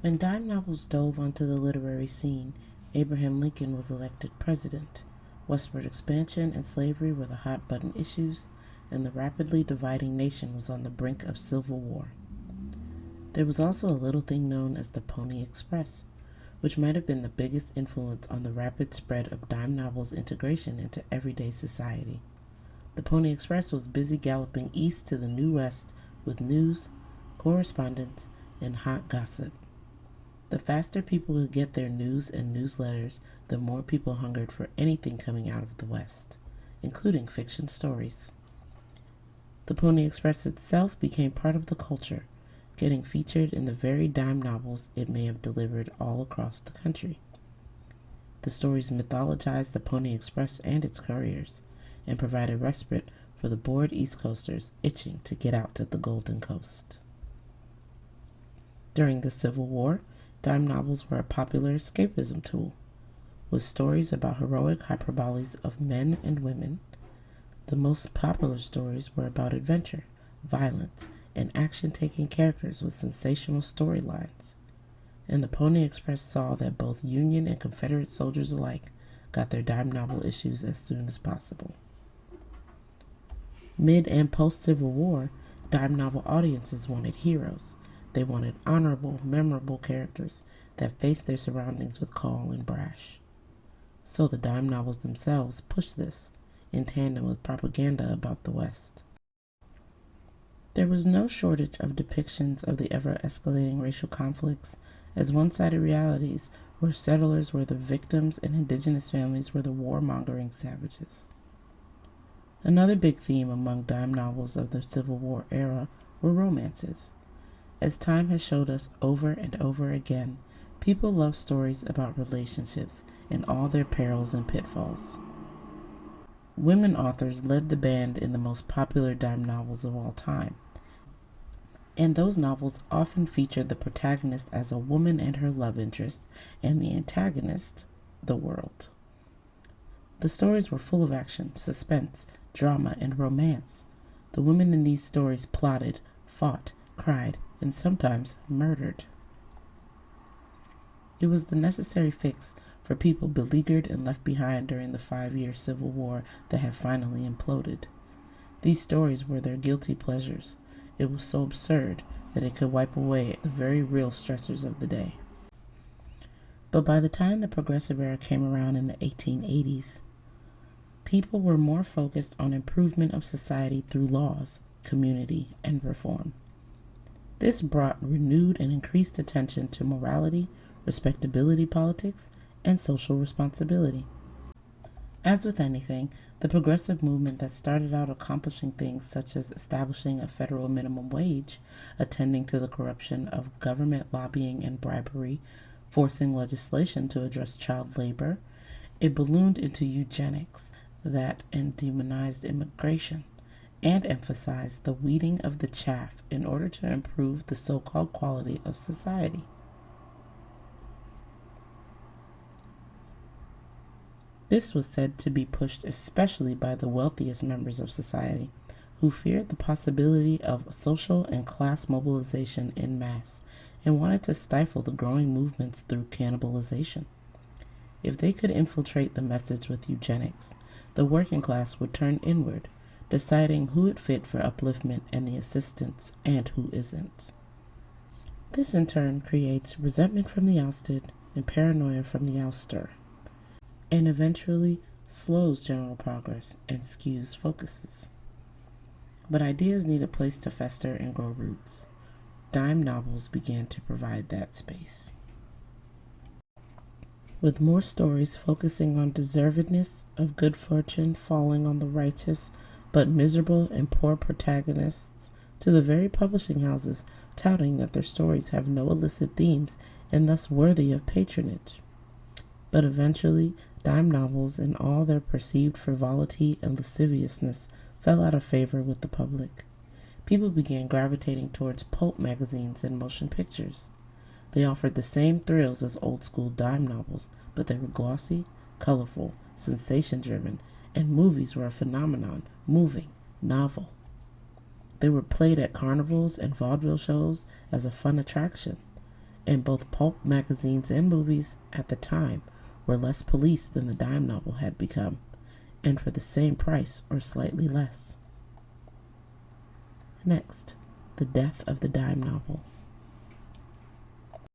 When dime novels dove onto the literary scene, Abraham Lincoln was elected president. Westward expansion and slavery were the hot-button issues, and the rapidly dividing nation was on the brink of civil war. There was also a little thing known as the Pony Express, which might have been the biggest influence on the rapid spread of dime novels' integration into everyday society. The Pony Express was busy galloping east to the New West with news, correspondence, and hot gossip. The faster people could get their news and newsletters, the more people hungered for anything coming out of the West, including fiction stories. The Pony Express itself became part of the culture, getting featured in the very dime novels it may have delivered all across the country. The stories mythologized the Pony Express and its couriers, and provided respite for the bored East Coasters itching to get out to the Golden Coast. During the Civil War, dime novels were a popular escapism tool, with stories about heroic hyperboles of men and women. The most popular stories were about adventure, violence, and action-taking characters with sensational storylines. And the Pony Express saw that both Union and Confederate soldiers alike got their dime novel issues as soon as possible. Mid and post-Civil War, dime novel audiences wanted heroes. They wanted honorable, memorable characters that faced their surroundings with calm and brash. So the dime novels themselves pushed this, in tandem with propaganda about the West. There was no shortage of depictions of the ever-escalating racial conflicts as one-sided realities where settlers were the victims and indigenous families were the warmongering savages. Another big theme among dime novels of the Civil War era were romances. As time has showed us over and over again, people love stories about relationships and all their perils and pitfalls. Women authors led the band in the most popular dime novels of all time, and those novels often featured the protagonist as a woman and her love interest, and the antagonist, the world. The stories were full of action, suspense, drama, and romance. The women in these stories plotted, fought, cried, and sometimes murdered. It was the necessary fix for people beleaguered and left behind during the 5-year Civil War that had finally imploded. These stories were their guilty pleasures. It was so absurd that it could wipe away the very real stressors of the day. But by the time the Progressive Era came around in the 1880s, people were more focused on improvement of society through laws, community, and reform. This brought renewed and increased attention to morality, respectability politics, and social responsibility. As with anything, the progressive movement that started out accomplishing things such as establishing a federal minimum wage, attending to the corruption of government lobbying and bribery, forcing legislation to address child labor, it ballooned into eugenics and demonized immigration, and emphasized the weeding of the chaff in order to improve the so-called quality of society. This was said to be pushed especially by the wealthiest members of society, who feared the possibility of social and class mobilization en masse and wanted to stifle the growing movements through cannibalization. If they could infiltrate the message with eugenics, the working class would turn inward, deciding who it fit for upliftment and the assistance and who isn't. This in turn creates resentment from the ousted and paranoia from the ouster, and eventually slows general progress and skews focuses. But ideas need a place to fester and grow roots. Dime novels began to provide that space. With more stories focusing on deservedness of good fortune falling on the righteous, but miserable and poor protagonists, to the very publishing houses touting that their stories have no illicit themes and thus worthy of patronage. But eventually, dime novels in all their perceived frivolity and lasciviousness fell out of favor with the public. People began gravitating towards pulp magazines and motion pictures. They offered the same thrills as old-school dime novels, but they were glossy, colorful, sensation-driven, and movies were a phenomenon, moving, novel. They were played at carnivals and vaudeville shows as a fun attraction. and both pulp magazines and movies at the time were less policed than the dime novel had become, and for the same price or slightly less. Next, the death of the dime novel.